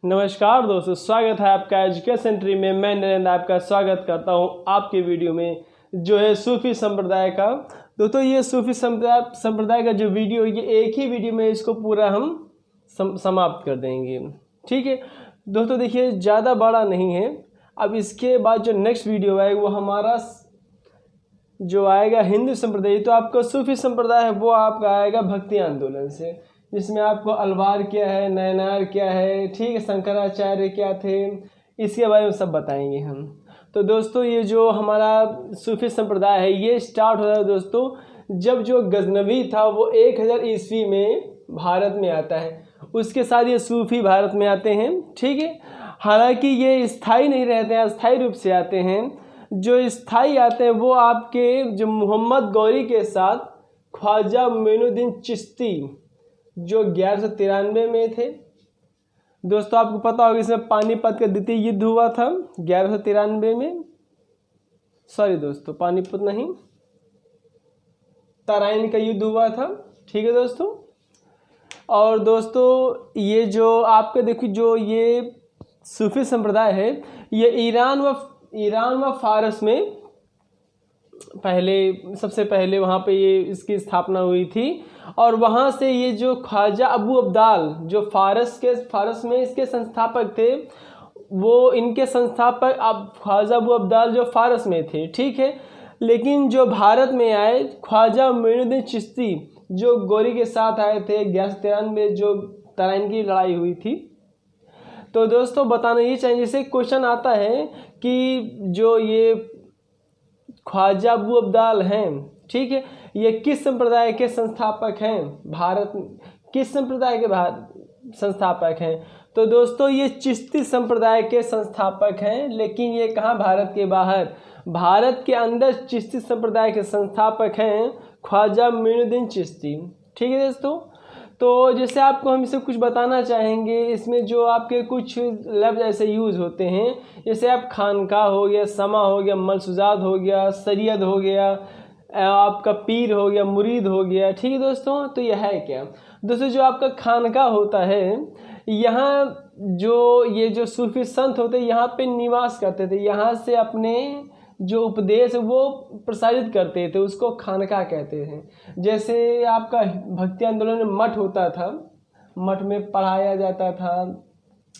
नमस्कार दोस्तों, स्वागत है आपका एजुकेशन ट्री में। मैं नरेंद्र आपका स्वागत करता हूं आपके वीडियो में जो है सूफी संप्रदाय का। दोस्तों ये सूफी संप्रदाय का जो वीडियो है, ये एक ही वीडियो में इसको पूरा हम समाप्त कर देंगे। ठीक है दोस्तों, देखिए ज़्यादा बड़ा नहीं है। अब इसके बाद जो नेक्स्ट वीडियो आएगा वो हमारा जो आएगा हिंदू संप्रदाय। तो आपका सूफी संप्रदाय है वो आपका आएगा भक्ति आंदोलन से, जिसमें आपको अलवार क्या है, नयनार क्या है, ठीक है, शंकराचार्य क्या थे, इसके बारे में सब बताएंगे हम। तो दोस्तों ये जो हमारा सूफी संप्रदाय है ये स्टार्ट हो रहा है दोस्तों जब जो गजनवी था वो 1000 ईस्वी में भारत में आता है। उसके साथ ये सूफी भारत में आते हैं। ठीक है, हालांकि ये स्थायी नहीं रहते हैं, अस्थायी रूप से आते हैं। जो स्थायी आते हैं वो आपके जो मोहम्मद गौरी के साथ ख्वाजा मोइनुद्दीन चिश्ती जो 1193 में थे। दोस्तों आपको पता होगा इसमें पानीपत का द्वितीय युद्ध हुआ था 1193 में। सॉरी दोस्तों, पानीपत नहीं, तराइन का युद्ध हुआ था। ठीक है दोस्तों, और दोस्तों ये जो आपके देखिए जो ये सूफी संप्रदाय है ये ईरान व फारस में सबसे पहले वहाँ पे ये इसकी स्थापना हुई थी। और वहाँ से ये जो ख्वाजा अबू अब्दाल जो फारस में इसके संस्थापक थे, वो इनके संस्थापक अब ख्वाजा अबू अब्दाल जो फारस में थे। ठीक है, लेकिन जो भारत में आए ख्वाजा मोइनुद्दीन चिश्ती जो गौरी के साथ आए थे 1193 में जो तराइन की लड़ाई हुई थी। तो दोस्तों बताना ये चाहिए, जैसे क्वेश्चन आता है कि जो ये ख्वाजा अबू अब्दाल हैं, ठीक है, ये किस संप्रदाय के संस्थापक हैं, भारत किस संप्रदाय के संस्थापक हैं? तो दोस्तों ये चिश्ती संप्रदाय के संस्थापक हैं, लेकिन ये कहाँ भारत के बाहर, भारत के अंदर चिश्ती संप्रदाय के संस्थापक हैं ख्वाजा मोइनुद्दीन चिश्ती। ठीक है दोस्तों, तो जैसे आपको हम इसे कुछ बताना चाहेंगे, इसमें जो आपके कुछ लफ्ज़ ऐसे यूज़ होते हैं, जैसे आप खानका हो गया, समा हो गया, मलसूजात हो गया, सरियद हो गया, आपका पीर हो गया, मुरीद हो गया। ठीक है दोस्तों, तो यह है क्या दोस्तों, जो आपका खानका होता है, यहाँ ये जो सूफी संत होते यहाँ पे निवास करते थे, यहाँ से अपने जो उपदेश वो प्रसारित करते थे, उसको खानका कहते हैं। जैसे आपका भक्ति आंदोलन में मठ होता था, मठ में पढ़ाया जाता था,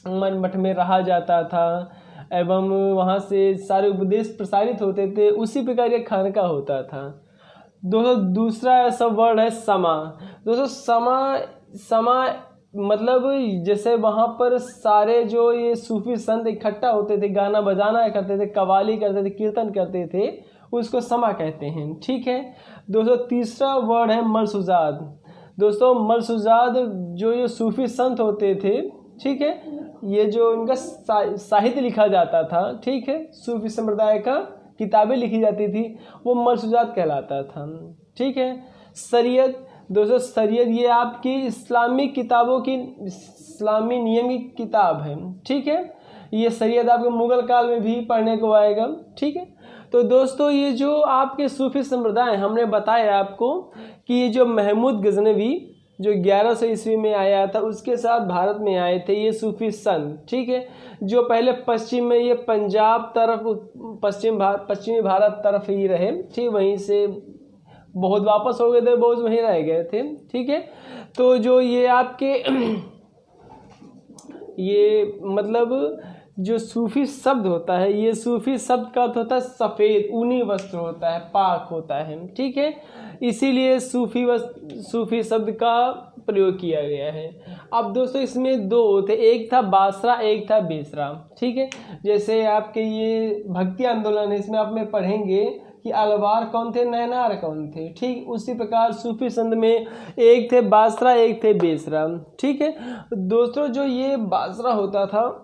मठ में रहा जाता था एवं वहाँ से सारे उपदेश प्रसारित होते थे, उसी प्रकार ये खानका होता था। दोस्तों दूसरा ऐसा वर्ड है समा। दोस्तों समा मतलब जैसे वहाँ पर सारे जो ये सूफी संत इकट्ठा होते थे, गाना बजाना करते थे, कव्वाली करते थे, कीर्तन करते थे, उसको समा कहते हैं। ठीक है दोस्तों, तीसरा वर्ड है मलसूजात। दोस्तों मलसूजात जो ये सूफी संत होते थे, ठीक है, ये जो इनका साहित्य लिखा जाता था, ठीक है, सूफी संप्रदाय का किताबें लिखी जाती थी, वो मलसूजात कहलाता था। ठीक है, शरीयत। दोस्तों शरीयत ये आपकी इस्लामी किताबों की, इस्लामी नियम की किताब है। ठीक है, ये शरीयत आपको मुगल काल में भी पढ़ने को आएगा। ठीक है, तो दोस्तों ये जो आपके सूफी संप्रदाय हमने बताया आपको कि ये जो महमूद गजनवी जो 1100 ईस्वी में आया था, उसके साथ भारत में आए थे ये सूफी संत। ठीक है, जो पहले पश्चिम में ये पंजाब तरफ पश्चिमी भारत तरफ ही रहे। ठीक, वहीं से बहुत वापस हो गए थे, बहुत वहीं रह गए थे। ठीक है, तो जो ये आपके ये मतलब जो सूफी शब्द होता है, ये सूफी शब्द का अर्थ होता है सफ़ेद ऊनी वस्त्र होता है, पाक होता है। ठीक है, इसीलिए सूफी शब्द का प्रयोग किया गया है। अब दोस्तों इसमें दो होते, एक था बासरा, एक था बेसरा। ठीक है, जैसे आपके ये भक्ति आंदोलन है, इसमें आप में पढ़ेंगे कि अलवार कौन थे, नयनार कौन थे। ठीक, उसी प्रकार सूफी संत में एक थे बासरा, एक थे बेसरा। ठीक है दोस्तों, जो ये बासरा होता था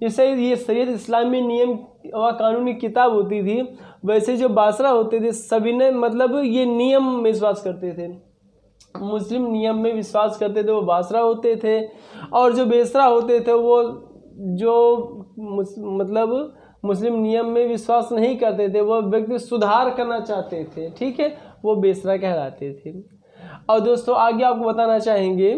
जैसे ये शरीयत इस्लामी नियम व कानूनी किताब होती थी, वैसे जो बासरा होते थे सभी ने मतलब ये नियम में विश्वास करते थे, मुस्लिम नियम में विश्वास करते थे, वो बासरा होते थे। और जो बेसरा होते थे वो जो मतलब मुस्लिम नियम में विश्वास नहीं करते थे, वो व्यक्ति सुधार करना चाहते थे। ठीक है, वो बेसरा कहलाते थे। और दोस्तों आगे आपको बताना चाहेंगे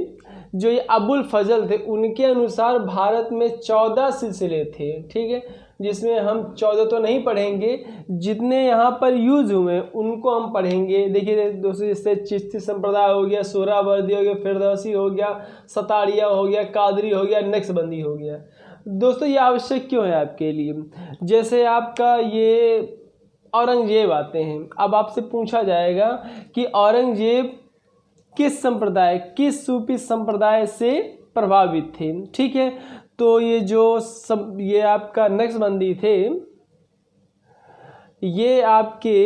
जो ये अबुल फजल थे उनके अनुसार भारत में 14 सिलसिले थे, ठीक है, जिसमें हम 14 तो नहीं पढ़ेंगे, जितने यहाँ पर यूज़ हुए उनको हम पढ़ेंगे। देखिए दोस्तों, जैसे चिश्ती संप्रदाय हो गया, सोहरावर्दी हो गया, फिरदौसी हो गया, सतारिया हो गया, कादरी हो गया, नक्शबंदी हो गया। दोस्तों ये आवश्यक क्यों है आपके लिए? जैसे आपका ये औरंगजेब आते हैं, अब आपसे पूछा जाएगा कि औरंगजेब किस संप्रदाय, किस सूफी संप्रदाय से प्रभावित थे, ठीक है। तो ये जो ये आपका नक्शबंदी थे, ये आपके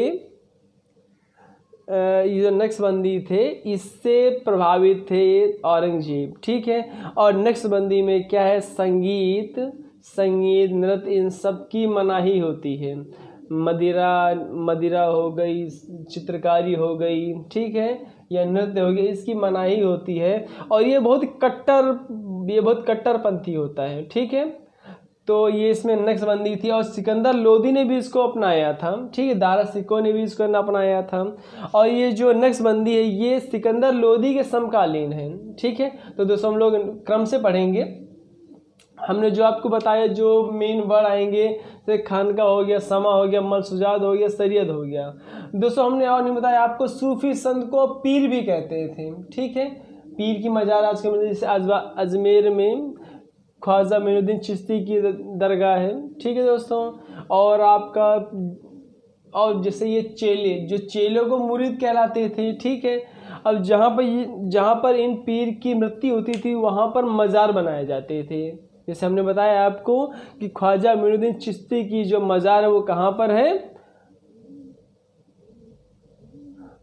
ये जो नक्शबंदी थे इससे प्रभावित थे औरंगजेब, ठीक है। और नक्शबंदी में क्या है, संगीत नृत्य इन सब की मनाही होती है। मदिरा हो गई, चित्रकारी हो गई, ठीक है, या नृत्य हो गया, इसकी मनाही होती है। और ये बहुत कट्टरपंथी होता है, ठीक है। तो ये इसमें नक्शबंदी थी और सिकंदर लोदी ने भी इसको अपनाया था, ठीक है, दारा सिकों ने भी इसको अपनाया था। और ये जो नक्शबंदी है ये सिकंदर लोदी के समकालीन है, ठीक है। तो दोस्तों हम लोग क्रम से पढ़ेंगे। हमने जो आपको बताया जो मेन वर्ड आएंगे, जैसे खानका हो गया, समा हो गया, मलसुजाद हो गया, सरियद हो गया। दोस्तों हमने और नहीं बताया, आपको सूफी संत को पीर भी कहते थे, ठीक है। पीर की मजार आज के जैसे अजमेर में ख्वाजा मोइनुद्दीन चिश्ती की दरगाह है, ठीक है दोस्तों। और आपका और जैसे ये चेले, जो चेलों को मुरीद कहलाते थे, ठीक है। अब जहाँ पर इन पीर की मृत्यु होती थी वहाँ पर मज़ार बनाए जाते थे। जैसे हमने बताया आपको कि ख्वाजा मोइनुद्दीन चिश्ती की जो मज़ार है वो कहाँ पर है,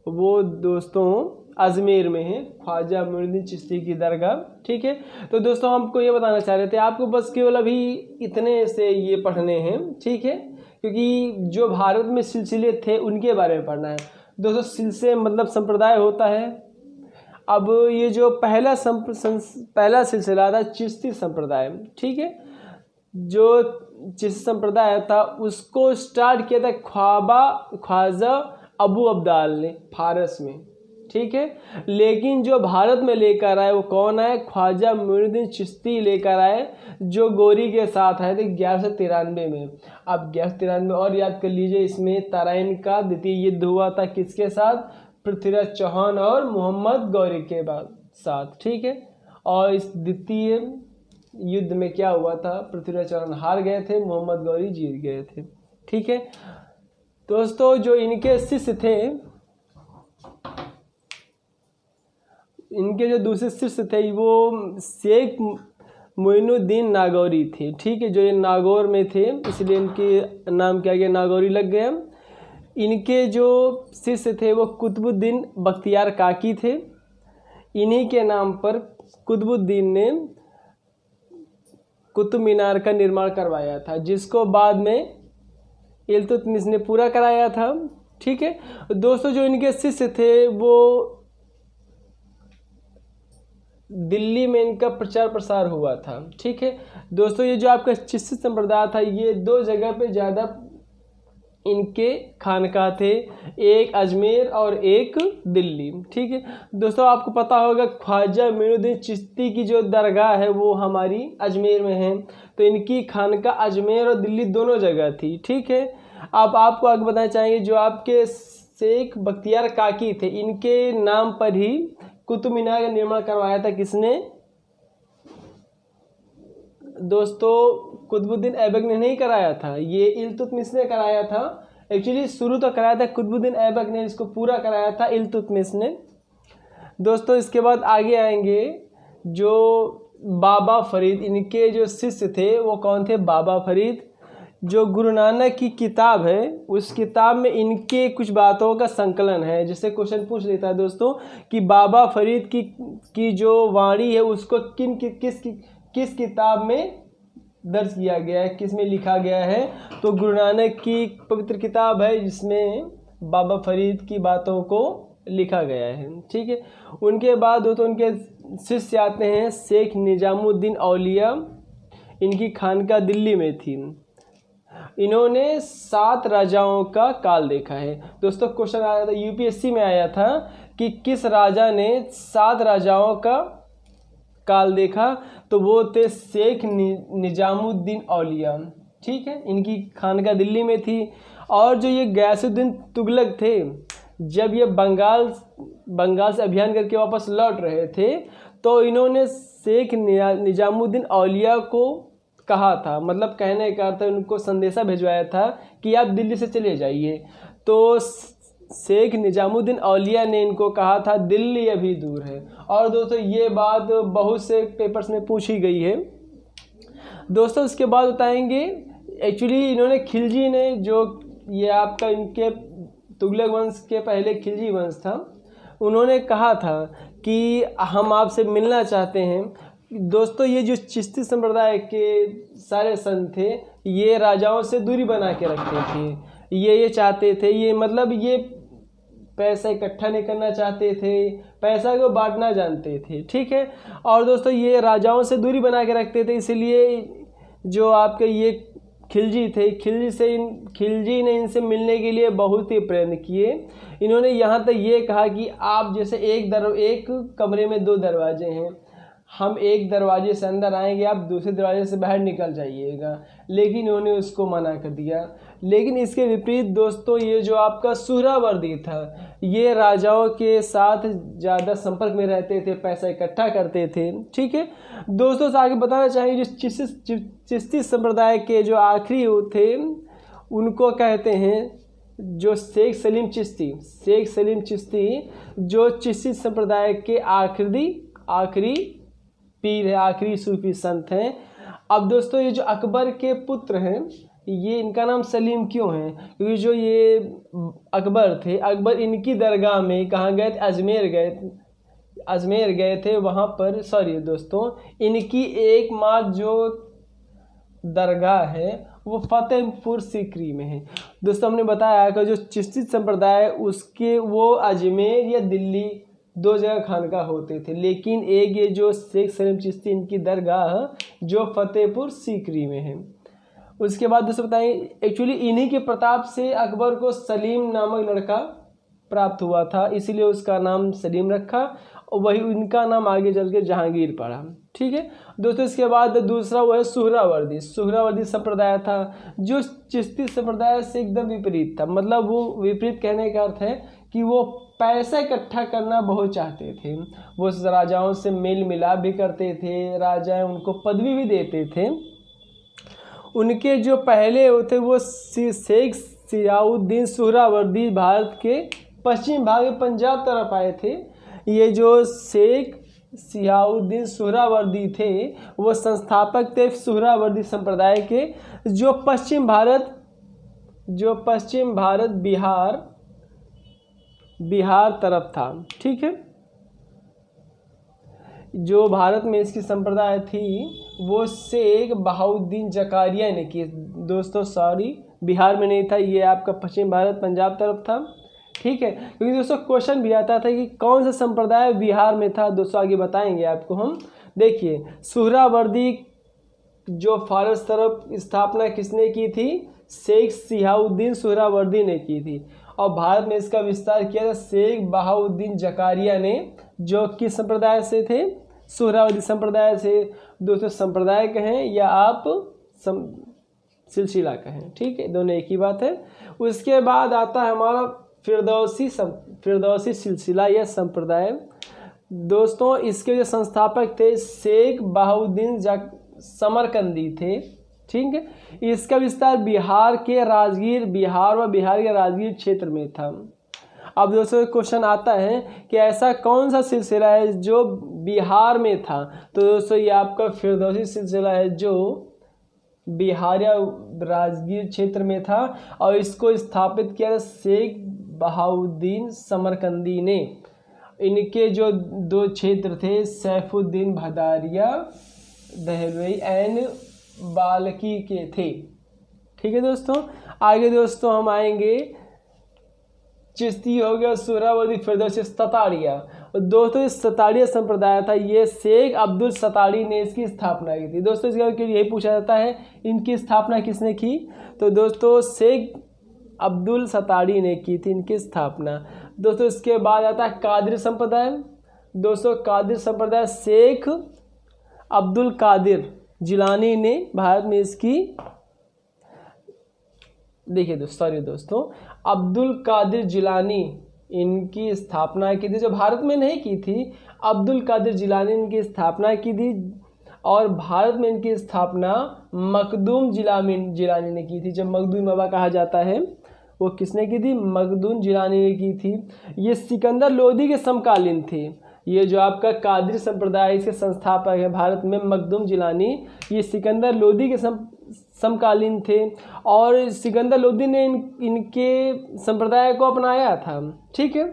वो दोस्तों अजमेर में है, ख्वाजा मोइनुद्दीन चिश्ती की दरगाह, ठीक है। तो दोस्तों हमको ये बताना चाह रहे थे, आपको बस केवल अभी इतने से ये पढ़ने हैं, ठीक है, क्योंकि जो भारत में सिलसिले थे उनके बारे में पढ़ना है। दोस्तों सिलसिले मतलब संप्रदाय होता है। अब ये जो पहला सिलसिला था चिश्ती संप्रदाय, ठीक है, जो चिश्ती संप्रदाय था उसको स्टार्ट किया था ख्वाजा अबू अब्दाल ने फारस में, ठीक है। लेकिन जो भारत में लेकर आए वो कौन आए, ख्वाजा मोइनुद्दीन चिश्ती लेकर आए, जो गोरी के साथ आए थे 1193 में। अब 1193 और याद कर लीजिए, इसमें तराइन का द्वितीय युद्ध हुआ था, किसके साथ, पृथ्वीराज चौहान और मोहम्मद गौरी के साथ, ठीक है। और इस द्वितीय युद्ध में क्या हुआ था, पृथ्वीराज चौहान हार गए थे, मोहम्मद गौरी जीत गए थे, ठीक है। दोस्तों जो इनके शिष्य थे, इनके जो दूसरे शिष्य थे वो शेख मोइनुद्दीन नागौरी थे, ठीक है, जो ये नागौर में थे इसलिए इनके नाम क्या गया, नागौरी लग गया। इनके जो शिष्य थे वो कुतुबुद्दीन बख्तियार काकी थे। इन्हीं के नाम पर कुतुबुद्दीन ने कुतुब मीनार का निर्माण करवाया था, जिसको बाद में इल्तुतमिश ने पूरा कराया था, ठीक है। दोस्तों जो इनके शिष्य थे वो दिल्ली में इनका प्रचार प्रसार हुआ था, ठीक है। दोस्तों ये जो आपका चिश्ती संप्रदाय था ये 2 जगह पे ज़्यादा इनके खानका थे, एक अजमेर और एक दिल्ली, ठीक है। दोस्तों आपको पता होगा ख्वाजा मोइनुद्दीन चिश्ती की जो दरगाह है वो हमारी अजमेर में है, तो इनकी खानका अजमेर और दिल्ली दोनों जगह थी, ठीक है। अब आपको आगे बताना चाहेंगे जो आपके शेख बख्तियार काकी थे, इनके नाम पर ही कुतुब मीनार का निर्माण करवाया था किसने, दोस्तों कुतुबुद्दीन ऐबक ने नहीं कराया था, ये इल्तुतमिश ने कराया था। एक्चुअली शुरू तो कराया था कुतुबुद्दीन ऐबक ने, इसको पूरा कराया था इल्तुतमिश ने। दोस्तों इसके बाद आगे आएंगे जो बाबा फरीद, इनके जो शिष्य थे वो कौन थे, बाबा फरीद। जो गुरु नानक की किताब है उस किताब में इनके कुछ बातों का संकलन है। जैसे क्वेश्चन पूछ लेता है दोस्तों कि बाबा फरीद की जो वाणी है उसको किस किताब में दर्ज किया गया है, किस में लिखा गया है, तो गुरु नानक की पवित्र किताब है जिसमें बाबा फरीद की बातों को लिखा गया है, ठीक है। उनके बाद तो उनके शिष्य आते हैं शेख निजामुद्दीन औलिया, इनकी खानका दिल्ली में थी। इन्होंने 7 राजाओं का काल देखा है। दोस्तों क्वेश्चन आया था यूपीएससी में, आया था कि किस राजा ने 7 राजाओं का काल देखा तो वो थे शेख निजामुद्दीन औलिया। ठीक है, इनकी खानका दिल्ली में थी। और जो ये गयासुद्दीन तुगलक थे, जब ये बंगाल से अभियान करके वापस लौट रहे थे तो इन्होंने शेख निजामुद्दीन औलिया को कहा था, मतलब कहने का अर्थ उनको संदेशा भिजवाया था कि आप दिल्ली से चले जाइए। तो शेख निजामुद्दीन औलिया ने इनको कहा था दिल्ली अभी दूर है। और दोस्तों ये बात बहुत से पेपर्स में पूछी गई है। दोस्तों उसके बाद बताएंगे, एक्चुअली इन्होंने खिलजी ने, जो ये आपका इनके तुगलक वंश के पहले खिलजी वंश था, उन्होंने कहा था कि हम आपसे मिलना चाहते हैं। दोस्तों ये जो चिश्ती संप्रदाय के सारे संत थे, ये राजाओं से दूरी बना के रखते थे। ये चाहते थे, ये मतलब ये पैसा इकट्ठा नहीं करना चाहते थे, पैसा को बांटना जानते थे। ठीक है, और दोस्तों ये राजाओं से दूरी बना के रखते थे, इसलिए जो आपके ये खिलजी थे, खिलजी ने इनसे मिलने के लिए बहुत ही प्रयत्न किए। इन्होंने यहाँ तक ये कहा कि आप जैसे एक कमरे में 2 दरवाजे हैं, हम एक दरवाजे से अंदर आएंगे, आप दूसरे दरवाजे से बाहर निकल जाइएगा, लेकिन उन्होंने उसको मना कर दिया। लेकिन इसके विपरीत दोस्तों ये जो आपका सुहरावर्दी था, ये राजाओं के साथ ज़्यादा संपर्क में रहते थे, पैसा इकट्ठा करते थे। ठीक है दोस्तों, आगे बताना चाहेंगे जो चिश्ती संप्रदाय के जो आखिरी थे उनको कहते हैं जो शेख सलीम चिश्ती, जो चिश्ती संप्रदाय के आखिरी पीर है, आखिरी सूफी संत हैं। अब दोस्तों ये जो अकबर के पुत्र हैं, ये इनका नाम सलीम क्यों है? क्योंकि जो ये अकबर थे, अकबर इनकी दरगाह में कहाँ गए थे? अजमेर गए थे। वहाँ पर दोस्तों इनकी एकमात्र जो दरगाह है वो फतेहपुर सीकरी में है। दोस्तों हमने बताया कि जो चिश्ती संप्रदाय उसके वो अजमेर या दिल्ली 2 जगह खानका होते थे, लेकिन एक ये जो शेख सलीम चिश्ती इनकी दरगाह जो फतेहपुर सीकरी में है। उसके बाद दोस्तों बताएं, एक्चुअली इन्हीं के प्रताप से अकबर को सलीम नामक लड़का प्राप्त हुआ था, इसीलिए उसका नाम सलीम रखा, और वही उनका नाम आगे चल के जहांगीर पड़ा। ठीक है दोस्तों, इसके बाद दूसरा वो है सुहरावर्दी संप्रदाय था, जो चिश्ती संप्रदाय से एकदम विपरीत था। मतलब वो विपरीत कहने का अर्थ है कि वो पैसा इकट्ठा करना बहुत चाहते थे, वो राजाओं से मेल मिलाप भी करते थे, राजा उनको पदवी भी देते थे। उनके जो पहले होते वो शेख सियाउद्दीन सुहरावर्दी भारत के पश्चिम भाग में पंजाब तरफ आए थे। ये जो शेख सियाउद्दीन सुहरावर्दी थे वो संस्थापक थे सुहरावर्दी संप्रदाय के, जो पश्चिम भारत बिहार तरफ था। ठीक है, जो भारत में इसकी संप्रदाय थी वो शेख बहाउद्दीन जकारिया ने की। दोस्तों बिहार में नहीं था, ये आपका पश्चिम भारत पंजाब तरफ था। ठीक है, क्योंकि दोस्तों क्वेश्चन भी आता था कि कौन सा संप्रदाय बिहार में था। दोस्तों आगे बताएंगे आपको हम। देखिए सुहरावर्दी जो फारस तरफ स्थापना किसने की थी? शेख सियाउद्दीन सुहरावर्दी ने की थी, और भारत में इसका विस्तार किया था शेख बहाउद्दीन जकारिया ने, जो किस संप्रदाय से थे? सुहरावर्दी संप्रदाय से। दोस्तों संप्रदाय कहें या आप सिलसिला कहें, ठीक है, दोनों एक ही बात है। उसके बाद आता है हमारा फिरदौसी सिलसिला या संप्रदाय। दोस्तों इसके जो संस्थापक थे शेख बहाउद्दीन समरकंदी थे। ठीक है, इसका विस्तार बिहार के राजगीर क्षेत्र में था। अब दोस्तों क्वेश्चन आता है कि ऐसा कौन सा सिलसिला है जो बिहार में था? तो दोस्तों ये आपका फिरदौसी सिलसिला है जो बिहार या राजगीर क्षेत्र में था, और इसको स्थापित किया शेख बहाउद्दीन समरकंदी ने। इनके जो 2 क्षेत्र थे सैफुद्दीन भदारिया दहलवी एंड बाल्की के थे। ठीक है दोस्तों, आगे दोस्तों हम आएंगे, चिश्ती हो गया, सुहरावर्दी, फिरदौसी, सताड़िया। दोस्तों इस सताड़िया संप्रदाय था, ये शेख अब्दुल सताड़ी ने इसकी स्थापना की थी। दोस्तों इसके लिए यही पूछा जाता है इनकी स्थापना किसने की? तो दोस्तों शेख अब्दुल सताड़ी ने की थी इनकी स्थापना। दोस्तों इसके बाद आता है कादिर संप्रदाय। दोस्तों कादिर संप्रदाय शेख अब्दुल कादिर जिलानी ने भारत में इसकी, देखिए दोस्तों अब्दुल कादिर जिलानी इनकी स्थापना की थी, जो भारत में नहीं की थी। अब्दुल कादिर जिलानी इनकी स्थापना की थी और भारत में इनकी स्थापना मखदूम जिलानी ने की थी। जब मखदूम बाबा कहा जाता है वो किसने की थी? मखदूम जिलानी ने की थी। ये सिकंदर लोदी के समकालीन थे। ये जो आपका कादिर संप्रदाय इसके संस्थापक है भारत में मखदूम जिलानी, ये सिकंदर लोदी के समकालीन थे और सिकंदर लोदी ने इनके संप्रदाय को अपनाया था। ठीक है,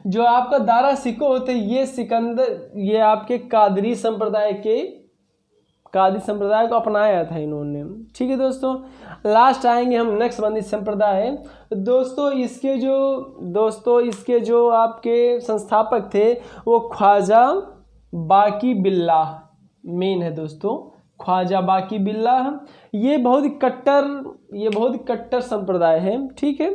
जो आपका दारा सिको होते ये आपके कादरी संप्रदाय को अपनाया था इन्होंने। ठीक है दोस्तों, लास्ट आएंगे हम नक्शबंदी संप्रदाय। दोस्तों इसके जो आपके संस्थापक थे वो ख्वाजा बाकी बिल्लाह मेन है दोस्तों, ख्वाजा बाकी बिल्लाह। ये बहुत ही कट्टर संप्रदाय है। ठीक है,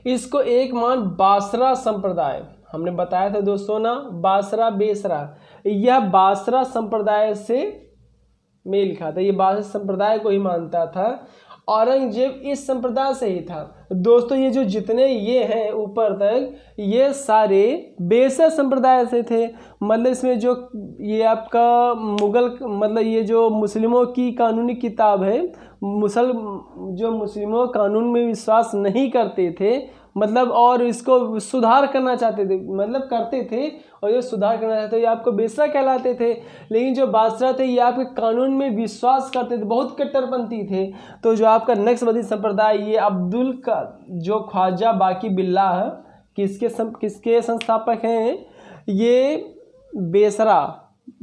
इसको एक मान बासरा संप्रदाय, हमने बताया था दोस्तों ना, बासरा बेसरा, यह बासरा संप्रदाय से मेल खाता, ये बासरा संप्रदाय को ही मानता था। औरंगजेब इस संप्रदाय से ही था। दोस्तों ये जो जितने ये हैं ऊपर तक, ये सारे बेसर संप्रदाय से थे। मतलब इसमें जो ये आपका ये जो मुस्लिमों की कानूनी किताब है, जो मुस्लिमों कानून में विश्वास नहीं करते थे, मतलब और इसको सुधार करना चाहते थे, मतलब करते थे और ये सुधार करना चाहते थे, ये आपको बेसरा कहलाते थे। लेकिन जो बासरा थे ये आपके कानून में विश्वास करते थे, बहुत कट्टरपंथी थे। तो जो आपका नक्शबंदी संप्रदाय, ये जो ख्वाजा बाकी बिल्लाह किसके संस्थापक हैं? ये बेसरा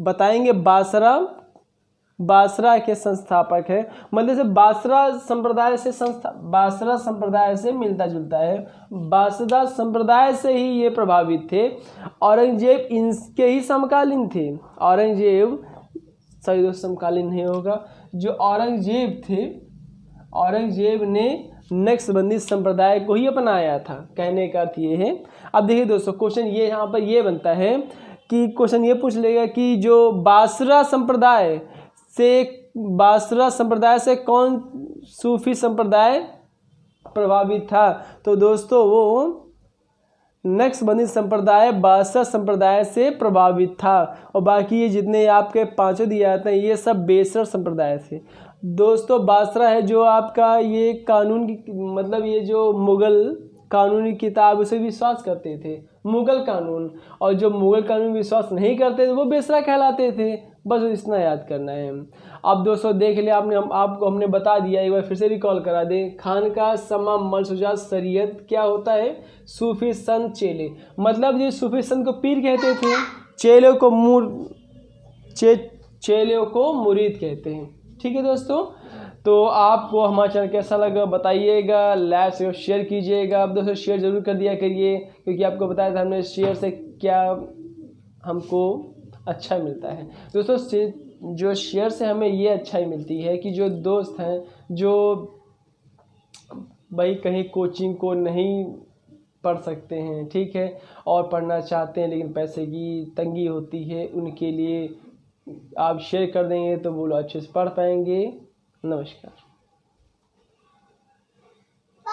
बताएंगे, बासरा के संस्थापक है। मतलब से बासरा संप्रदाय से मिलता जुलता है, बासरा संप्रदाय से ही ये प्रभावित थे। औरंगजेब इनके ही समकालीन थे। समकालीन नहीं होगा, जो औरंगजेब थे, औरंगजेब ने नक्शबंदी संप्रदाय को ही अपनाया था, कहने का अर्थ ये है। अब देखिए दोस्तों, क्वेश्चन ये यहाँ पर ये बनता है कि क्वेश्चन ये पूछ लेगा कि जो बासरा संप्रदाय से कौन सूफी संप्रदाय प्रभावित था? तो दोस्तों वो नक्शबंदी संप्रदाय बासरा संप्रदाय से प्रभावित था और बाकी ये जितने आपके पांचों दिए जाते हैं ये सब बेसर संप्रदाय से। दोस्तों बासरा है जो आपका ये कानून की, मतलब ये जो मुगल कानूनी किताब उसे विश्वास करते थे, मुगल कानून, और जो मुगल कानून विश्वास नहीं करते थे वो बेसरा कहलाते थे। बस इतना याद करना है। अब दोस्तों देख लिया आपको हमने बता दिया, एक बार फिर से रिकॉल करा दें। खानका समा मलसूजा शरीयत क्या होता है? सूफी संत चेले, मतलब ये सूफी संत को पीर कहते थे, चेलों को मुरीद कहते हैं। ठीक है दोस्तों, तो आपको हमारा चैनल कैसा लगा बताइएगा, लाइक और शेयर कीजिएगा। अब दोस्तों शेयर जरूर कर दिया करिए, क्योंकि आपको बताया था हमने शेयर से क्या हमको अच्छा मिलता है। दोस्तों जो शेयर से हमें ये अच्छाई मिलती है कि जो दोस्त हैं जो भाई कहीं कोचिंग को नहीं पढ़ सकते हैं, ठीक है, और पढ़ना चाहते हैं लेकिन पैसे की तंगी होती है, उनके लिए आप शेयर कर देंगे तो वो लोग अच्छे से पढ़ पाएंगे। नमस्कार।